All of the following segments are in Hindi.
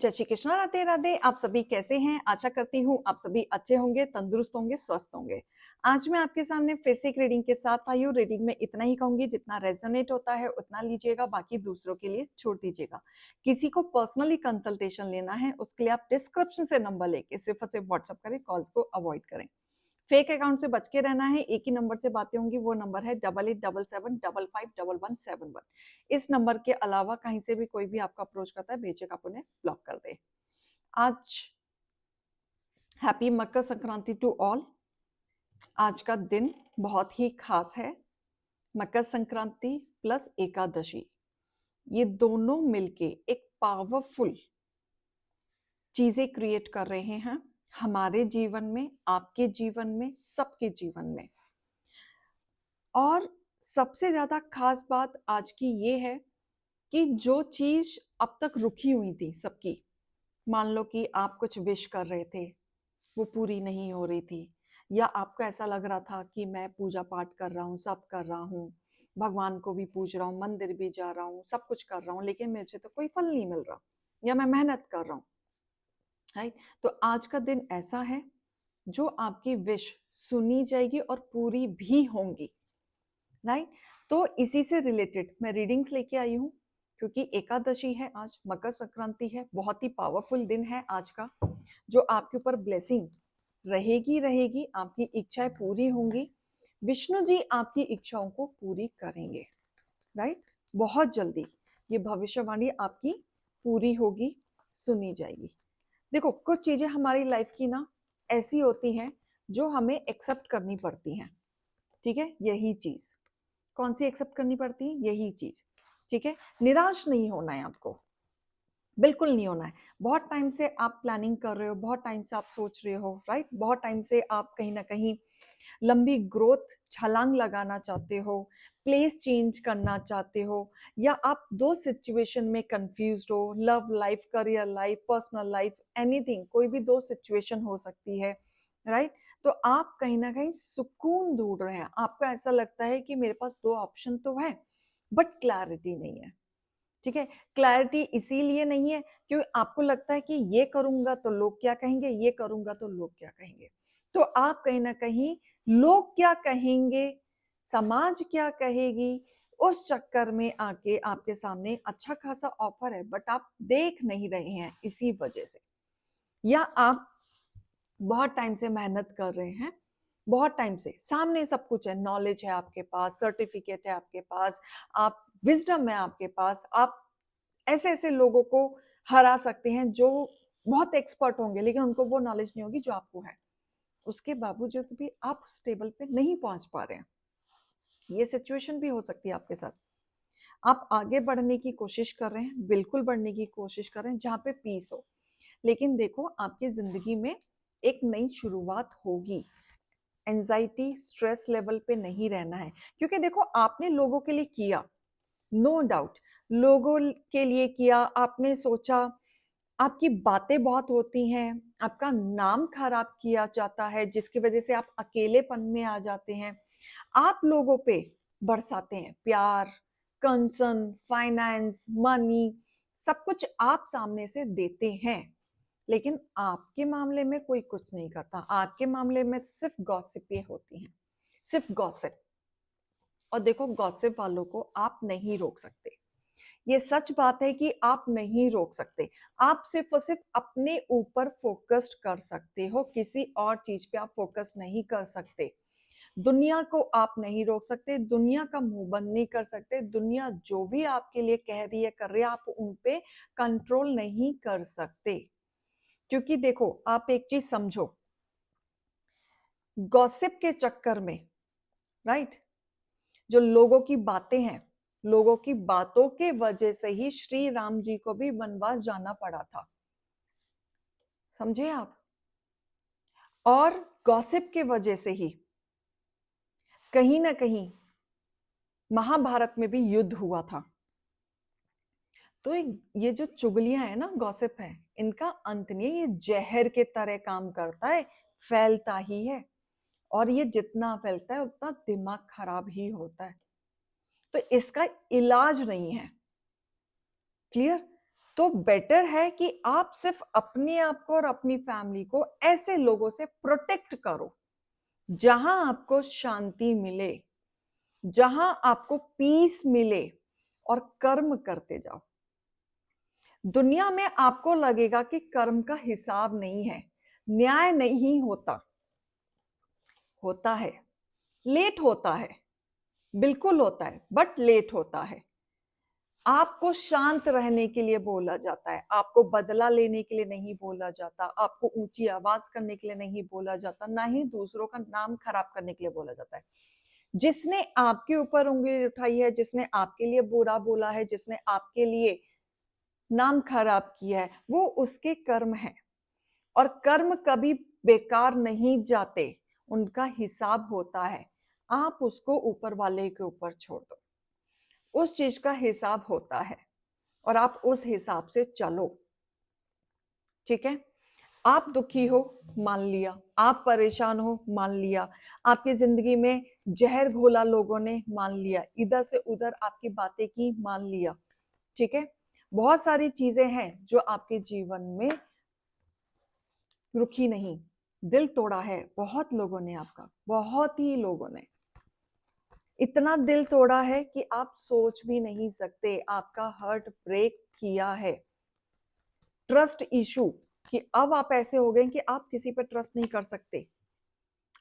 जय श्री कृष्णा, राधे राधे। आप सभी कैसे हैं? आशा करती हूँ आप सभी अच्छे होंगे, तंदुरुस्त होंगे, स्वस्थ होंगे। आज मैं आपके सामने फिर से एक रीडिंग के साथ आई हूँ। रीडिंग में इतना ही कहूंगी, जितना रेजोनेट होता है उतना लीजिएगा, बाकी दूसरों के लिए छोड़ दीजिएगा। किसी को पर्सनली कंसल्टेशन लेना है उसके लिए आप डिस्क्रिप्शन से नंबर लेके सिर्फ और सिर्फ व्हाट्सअप करें, कॉल्स को अवॉइड करें। फेक अकाउंट से बच के रहना है। एक ही नंबर से बातें होंगी, वो नंबर है 8877755171। इस नंबर के अलावा कहीं से भी कोई भी आपको अप्रोच करता है, बेशक आप उन्हें ब्लॉक कर दे। आज happy Makar Sankranti to all. आज का दिन बहुत ही खास है। मकर संक्रांति प्लस एकादशी, ये दोनों मिलके एक पावरफुल चीजें क्रिएट कर रहे हैं हमारे जीवन में, आपके जीवन में, सबके जीवन में। और सबसे ज्यादा खास बात आज की ये है कि जो चीज अब तक रुकी हुई थी सबकी, मान लो कि आप कुछ विश कर रहे थे, वो पूरी नहीं हो रही थी, या आपको ऐसा लग रहा था कि मैं पूजा पाठ कर रहा हूँ, सब कर रहा हूँ, भगवान को भी पूज रहा हूँ, मंदिर भी जा रहा हूँ, सब कुछ कर रहा हूँ, लेकिन मुझे तो कोई फल नहीं मिल रहा, या मैं मेहनत कर रहा हूँ, राइट। तो आज का दिन ऐसा है जो आपकी विश सुनी जाएगी और पूरी भी होंगी, राइट। तो इसी से रिलेटेड मैं रीडिंग्स लेके आई हूँ, क्योंकि एकादशी है, आज मकर संक्रांति है, बहुत ही पावरफुल दिन है आज का, जो आपके ऊपर ब्लेसिंग रहेगी रहेगी, आपकी इच्छाएं पूरी होंगी, विष्णु जी आपकी इच्छाओं को पूरी करेंगे, राइट। बहुत जल्दी ये भविष्यवाणी आपकी पूरी होगी, सुनी जाएगी। देखो, कुछ चीजें हमारी लाइफ की ना ऐसी होती हैं जो हमें एक्सेप्ट करनी पड़ती हैं, ठीक है। यही चीज कौन सी एक्सेप्ट करनी पड़ती है? यही चीज, ठीक है। निराश नहीं होना है आपको, बिल्कुल नहीं होना है। बहुत टाइम से आप प्लानिंग कर रहे हो, बहुत टाइम से आप सोच रहे हो, राइट। बहुत टाइम से आप कहीं ना कहीं लंबी ग्रोथ छलांग लगाना चाहते हो, प्लेस चेंज करना चाहते हो, या आप दो सिचुएशन में कंफ्यूज हो, love life, career life, personal life, anything, कोई भी दो सिचुएशन हो सकती है, राइट। तो आप कहीं ना कहीं सुकून ढूंढ रहे हैं, आपको ऐसा लगता है कि मेरे पास दो ऑप्शन तो है, बट क्लैरिटी नहीं है, ठीक है। क्लैरिटी इसीलिए नहीं है क्योंकि आपको लगता है कि ये करूंगा तो लोग क्या कहेंगे, ये करूंगा तो लोग क्या कहेंगे। तो आप कहीं ना कहीं लोग क्या कहेंगे, समाज क्या कहेगी, उस चक्कर में आके आपके सामने अच्छा खासा ऑफर है, बट आप देख नहीं रहे हैं इसी वजह से। या आप बहुत टाइम से मेहनत कर रहे हैं, बहुत टाइम से सामने सब कुछ है, नॉलेज है आपके पास, सर्टिफिकेट है आपके पास, आप विजडम है आपके पास, आप ऐसे ऐसे लोगों को हरा सकते हैं जो बहुत एक्सपर्ट होंगे, लेकिन उनको वो नॉलेज नहीं होगी जो आपको है। उसके बावजूद भी आप उस टेबल पे नहीं पहुंच पा रहे हैं। ये सिचुएशन भी हो सकती है आपके साथ। आप आगे बढ़ने की कोशिश कर रहे हैं, बिल्कुल बढ़ने की कोशिश कर रहे हैं जहां पे पीस हो, लेकिन देखो आपकी जिंदगी में एक नई शुरुआत होगी। एंजाइटी, स्ट्रेस लेवल पे नहीं रहना है, क्योंकि देखो आपने लोगों के लिए किया, नो डाउट, लोगों के लिए किया, आपने सोचा, आपकी बातें बहुत होती हैं, आपका नाम खराब किया जाता है, जिसकी वजह से आप अकेलेपन में आ जाते हैं। आप लोगों पे बरसाते हैं प्यार, कंसर्न, फाइनेंस, मनी, सब कुछ आप सामने से देते हैं, लेकिन आपके मामले में कोई कुछ नहीं करता। आपके मामले में सिर्फ गॉसिपें होती हैं, सिर्फ गॉसिप। और देखो, गॉसिप वालों को आप नहीं रोक सकते, ये सच बात है कि आप नहीं रोक सकते। आप सिर्फ और सिर्फ अपने ऊपर फोकस्ड कर सकते हो, किसी और चीज पे आप फोकस नहीं कर सकते। दुनिया को आप नहीं रोक सकते, दुनिया का मुंह बंद नहीं कर सकते, दुनिया जो भी आपके लिए कह रही है, कर रही है, आप उन पे कंट्रोल नहीं कर सकते। क्योंकि देखो, आप एक चीज समझो, गॉसिप के चक्कर में, राइट, जो लोगों की बातें हैं, लोगों की बातों के वजह से ही श्री राम जी को भी वनवास जाना पड़ा था, समझे आप। और गॉसिप के वजह से ही कहीं ना कहीं महाभारत में भी युद्ध हुआ था। तो ये जो चुगलियां है ना, गॉसिप है, इनका अंत नहीं, ये जहर के तरह काम करता है, फैलता ही है, और ये जितना फैलता है उतना दिमाग खराब ही होता है। तो इसका इलाज नहीं है, क्लियर। तो बेटर है कि आप सिर्फ अपने आप को और अपनी फैमिली को ऐसे लोगों से प्रोटेक्ट करो जहां आपको शांति मिले, जहां आपको पीस मिले, और कर्म करते जाओ। दुनिया में आपको लगेगा कि कर्म का हिसाब नहीं है, न्याय नहीं होता। होता है, लेट होता है, बिल्कुल होता है, बट लेट होता है। आपको शांत रहने के लिए बोला जाता है, आपको बदला लेने के लिए नहीं बोला जाता, आपको ऊंची आवाज करने के लिए नहीं बोला जाता, ना ही दूसरों का नाम खराब करने के लिए बोला जाता है। जिसने आपके ऊपर उंगली उठाई है, जिसने आपके लिए बुरा बोला है, जिसने आपके लिए नाम खराब किया है, वो उसके कर्म है। और कर्म कभी बेकार नहीं जाते, उनका हिसाब होता है। आप उसको ऊपर वाले के ऊपर छोड़ दो, उस चीज का हिसाब होता है और आप उस हिसाब से चलो। ठीक है? आप दुखी हो, मान लिया। आप परेशान हो, मान लिया। आपकी जिंदगी में जहर घोला लोगों ने, मान लिया। इधर से उधर आपकी बातें की, मान लिया। ठीक है? बहुत सारी चीजें हैं जो आपके जीवन में रुकी नहीं, दिल तोड़ा है बहुत लोगों ने आपका, बहुत ही लोगों ने इतना दिल तोड़ा है कि आप सोच भी नहीं सकते। आपका हार्ट ब्रेक किया है। ट्रस्ट इशू, कि अब आप ऐसे हो गए कि आप किसी पर ट्रस्ट नहीं कर सकते।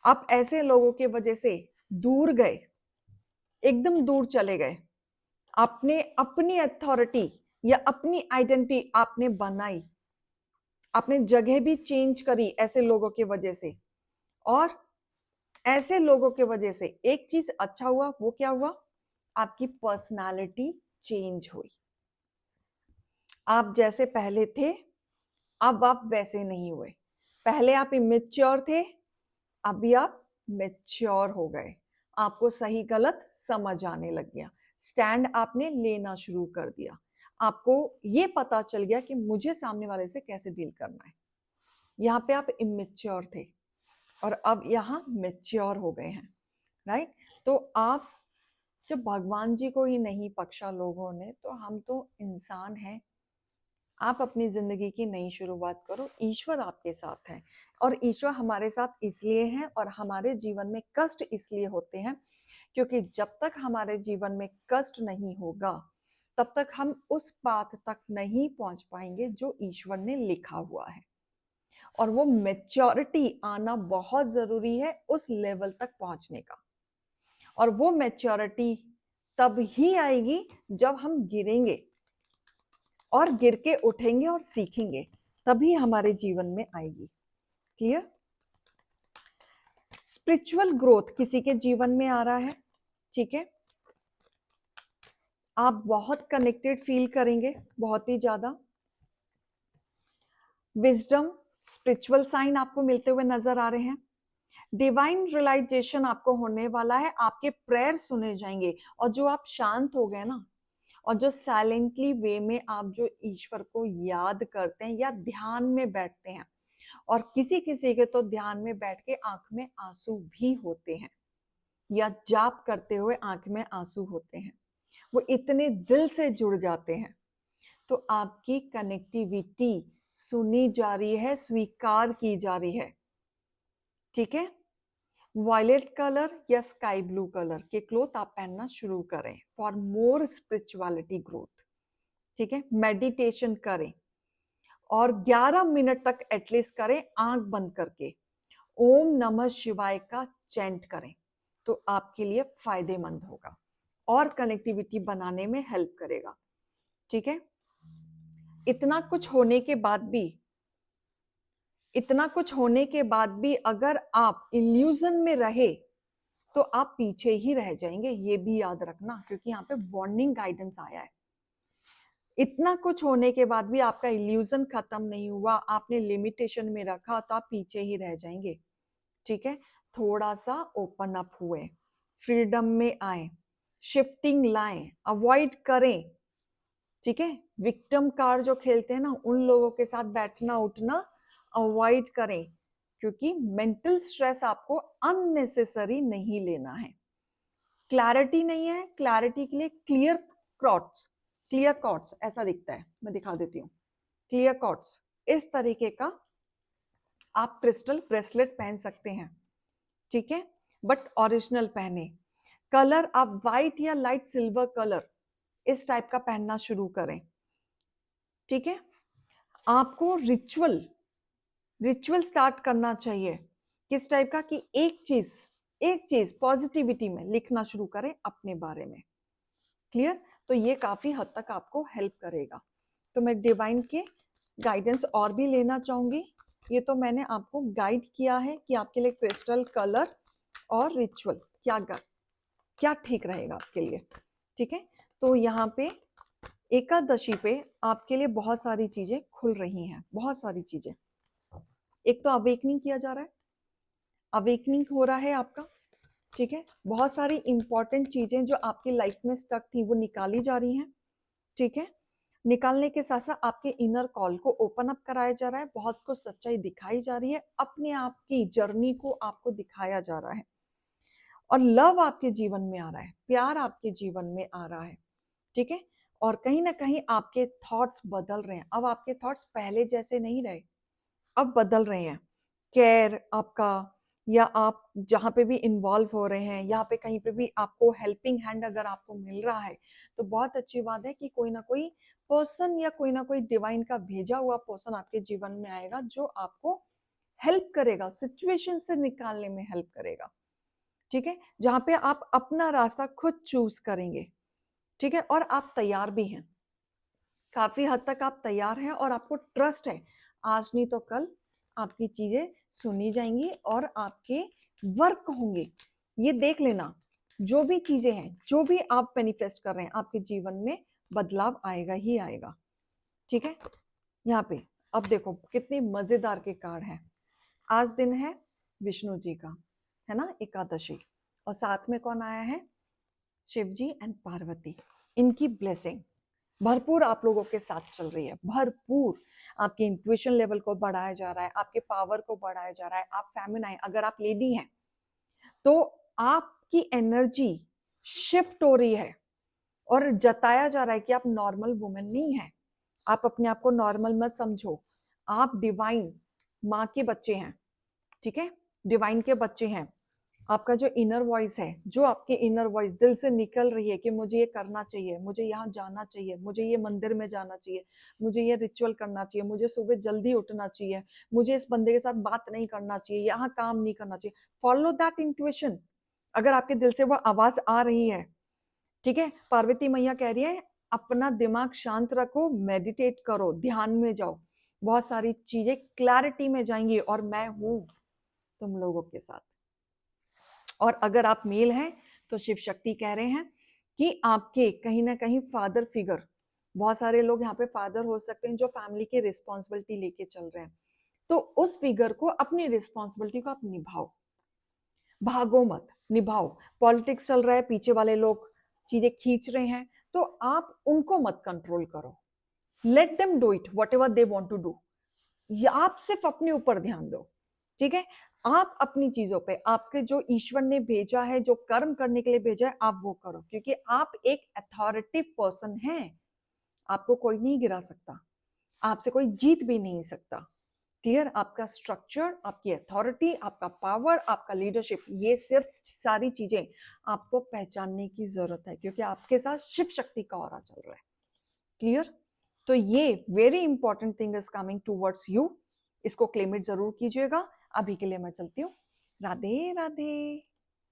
आप ऐसे लोगों के वजह से दूर गए, एकदम दूर चले गए। आपने अपनी अथॉरिटी या अपनी आइडेंटिटी आपने बनाई, आपने जगह भी चेंज करी ऐसे लोगों की वजह से। और ऐसे लोगों की वजह से एक चीज अच्छा हुआ, वो क्या हुआ? आपकी पर्सनालिटी चेंज हुई। आप जैसे पहले थे, अब आप वैसे नहीं हुए। पहले आप इमेच्योर थे, अभी आप मेच्योर हो गए। आपको सही गलत समझ आने लग गया, स्टैंड आपने लेना शुरू कर दिया। आपको ये पता चल गया कि मुझे सामने वाले से कैसे डील करना है। यहाँ पे आप इमेच्योर थे और अब यहाँ मेच्योर हो गए हैं, राइट? तो आप जब भगवान जी को ही नहीं बख्शा लोगों ने, तो हम तो इंसान हैं। आप अपनी जिंदगी की नई शुरुआत करो। ईश्वर आपके साथ है, और ईश्वर हमारे साथ इसलिए है, और हमारे जीवन में कष्ट इसलिए होते हैं क्योंकि जब तक हमारे जीवन में कष्ट नहीं होगा, तब तक हम उस पाथ तक नहीं पहुंच पाएंगे जो ईश्वर ने लिखा हुआ है। और वो मैच्योरिटी आना बहुत जरूरी है उस लेवल तक पहुंचने का। और वो मैच्योरिटी तब ही आएगी जब हम गिरेंगे, और गिर के उठेंगे और सीखेंगे, तभी हमारे जीवन में आएगी। क्लियर? स्पिरिचुअल ग्रोथ किसी के जीवन में आ रहा है, ठीक है? आप बहुत कनेक्टेड फील करेंगे, बहुत ही ज्यादा। विजडम, स्पिरिचुअल साइन आपको मिलते हुए नजर आ रहे हैं। डिवाइन रियलाइजेशन आपको होने वाला है, आपके प्रेयर सुने जाएंगे। और जो आप शांत हो गए ना, और जो साइलेंटली वे में आप जो ईश्वर को याद करते हैं या ध्यान में बैठते हैं, और किसी किसी के तो ध्यान में बैठ के आंख में आंसू भी होते हैं, या जाप करते हुए आंख में आंसू होते हैं, वो इतने दिल से जुड़ जाते हैं। तो आपकी कनेक्टिविटी सुनी जा रही है, स्वीकार की जा रही है। ठीक है? वायलेट कलर या स्काई ब्लू कलर के क्लोथ आप पहनना शुरू करें फॉर मोर स्पिरिचुअलिटी ग्रोथ। ठीक है? मेडिटेशन करें, और 11 मिनट तक एटलीस्ट करें आंख बंद करके। ओम नमः शिवाय का चैंट करें, तो आपके लिए फायदेमंद होगा और कनेक्टिविटी बनाने में हेल्प करेगा। ठीक है? इतना कुछ होने के बाद भी, अगर आप इल्यूजन में रहे तो आप पीछे ही रह जाएंगे, ये भी याद रखना, क्योंकि यहाँ पे वार्निंग गाइडेंस आया है। इतना कुछ होने के बाद भी आपका इल्यूजन खत्म नहीं हुआ, आपने लिमिटेशन में रखा, तो आप पीछे ही रह जाएंगे। ठीक है? थोड़ा सा ओपन अप हुए, फ्रीडम में आए, शिफ्टिंग लाएं, अवॉइड करें। ठीक है? विक्टिम कार्ड जो खेलते हैं ना, उन लोगों के साथ बैठना उठना अवॉइड करें, क्योंकि मेंटल स्ट्रेस आपको अननेसेसरी नहीं लेना है। क्लैरिटी नहीं है, क्लैरिटी के लिए क्लियर थॉट्स, क्लियर कॉर्ड्स ऐसा दिखता है, मैं दिखा देती हूँ। क्लियर कॉर्ड्स इस तरीके का आप क्रिस्टल ब्रेसलेट पहन सकते हैं, ठीक है, बट ओरिजिनल पहने। कलर आप वाइट या लाइट सिल्वर कलर इस टाइप का पहनना शुरू करें, ठीक है। आपको रिचुअल रिचुअल स्टार्ट करना चाहिए, किस टाइप का कि एक चीज पॉजिटिविटी में लिखना शुरू करें अपने बारे में। क्लियर? तो ये काफी हद तक आपको हेल्प करेगा। तो मैं डिवाइन के गाइडेंस और भी लेना चाहूंगी। ये तो मैंने आपको गाइड किया है कि आपके लिए क्रिस्टल कलर और रिचुअल क्या ठीक रहेगा आपके लिए, ठीक है। तो यहाँ पे एकादशी पे आपके लिए बहुत सारी चीजें खुल रही हैं, बहुत सारी चीजें। एक तो अवेकनिंग किया जा रहा है, अवेकनिंग हो रहा है आपका, ठीक है। बहुत सारी इंपॉर्टेंट चीजें जो आपकी लाइफ में स्टक थी वो निकाली जा रही हैं, ठीक है। निकालने के साथ साथ आपके इनर कॉल को ओपन अप कराया जा रहा है, बहुत कुछ सच्चाई दिखाई जा रही है, अपने आप की जर्नी को आपको दिखाया जा रहा है, और लव आपके जीवन में आ रहा है, प्यार आपके जीवन में आ रहा है, ठीक है। और कहीं ना कहीं आपके थॉट्स बदल रहे हैं। अब आपके थॉट्स पहले जैसे नहीं रहे, अब बदल रहे हैं। केयर आपका, या आप जहाँ पे भी इन्वॉल्व हो रहे हैं, यहाँ पे कहीं पे भी आपको हेल्पिंग हैंड अगर आपको मिल रहा है तो बहुत अच्छी बात है कि कोई ना कोई पर्सन या कोई ना कोई डिवाइन का भेजा हुआ पर्सन आपके जीवन में आएगा जो आपको हेल्प करेगा, सिचुएशन से निकालने में हेल्प करेगा, ठीक है। जहाँ पे आप अपना रास्ता खुद चूज करेंगे, ठीक है। और आप तैयार भी हैं, काफी हद तक आप तैयार हैं और आपको ट्रस्ट है, आज नहीं तो कल आपकी चीजें सुनी जाएंगी और आपके वर्क होंगे। ये देख लेना, जो भी चीजें हैं, जो भी आप मैनिफेस्ट कर रहे हैं, आपके जीवन में बदलाव आएगा ही आएगा, ठीक है। यहाँ पे अब देखो कितने मजेदार के कार्ड हैं। आज दिन है विष्णु जी का, है ना, एकादशी, और साथ में कौन आया है? शिव जी एंड पार्वती। इनकी ब्लेसिंग भरपूर आप लोगों के साथ चल रही है, भरपूर। आपके इंट्यूशन लेवल को बढ़ाया जा रहा है, आपके पावर को बढ़ाया जा रहा है। आप फेमिनाइन, अगर आप लेडी हैं तो आपकी एनर्जी शिफ्ट हो रही है और जताया जा रहा है कि आप नॉर्मल वुमेन नहीं है। आप अपने आप को नॉर्मल मत समझो, आप डिवाइन माँ के बच्चे हैं, ठीक है, डिवाइन के बच्चे हैं। आपका जो इनर वॉइस है, जो आपके इनर वॉइस दिल से निकल रही है कि मुझे ये करना चाहिए, मुझे यहाँ जाना चाहिए, मुझे ये मंदिर में जाना चाहिए, मुझे ये रिचुअल करना चाहिए, मुझे सुबह जल्दी उठना चाहिए, मुझे इस बंदे के साथ बात नहीं करना चाहिए, यहाँ काम नहीं करना चाहिए। Follow that intuition. अगर आपके दिल से वो आवाज आ रही है, ठीक है, पार्वती मैया कह रही है अपना दिमाग शांत रखो, मेडिटेट करो, ध्यान में जाओ, बहुत सारी चीजें क्लैरिटी में जाएंगी और मैं हूं तुम लोगों के साथ। और अगर आप मेल हैं तो शिव शक्ति कह रहे हैं कि आपके कहीं ना कहीं फादर फिगर, बहुत सारे लोग यहाँ पे फादर हो सकते हैं जो फैमिली की रिस्पॉन्सिबिलिटी लेके चल रहे हैं, तो उस फिगर को, अपनी रिस्पॉन्सिबिलिटी को आप निभाओ, भागो मत, निभाओ। पॉलिटिक्स चल रहा है, पीछे वाले लोग चीजें खींच रहे हैं, तो आप उनको मत कंट्रोल करो, let them do it whatever they want to do. आप सिर्फ अपने ऊपर ध्यान दो, ठीक है। आप अपनी चीजों पे, आपके जो ईश्वर ने भेजा है, जो कर्म करने के लिए भेजा है, आप वो करो, क्योंकि आप एक अथॉरिटी पर्सन हैं। आपको कोई नहीं गिरा सकता, आपसे कोई जीत भी नहीं सकता। क्लियर? आपका स्ट्रक्चर, आपकी अथॉरिटी, आपका पावर, आपका लीडरशिप, ये सिर्फ सारी चीजें आपको पहचानने की जरूरत है, क्योंकि आपके साथ शिव शक्ति का ऑरा चल रहा है। क्लियर? तो ये very important thing is coming towards you, इसको क्लेम इट जरूर कीजिएगा। अभी के लिए मैं चलती हूँ, राधे राधे।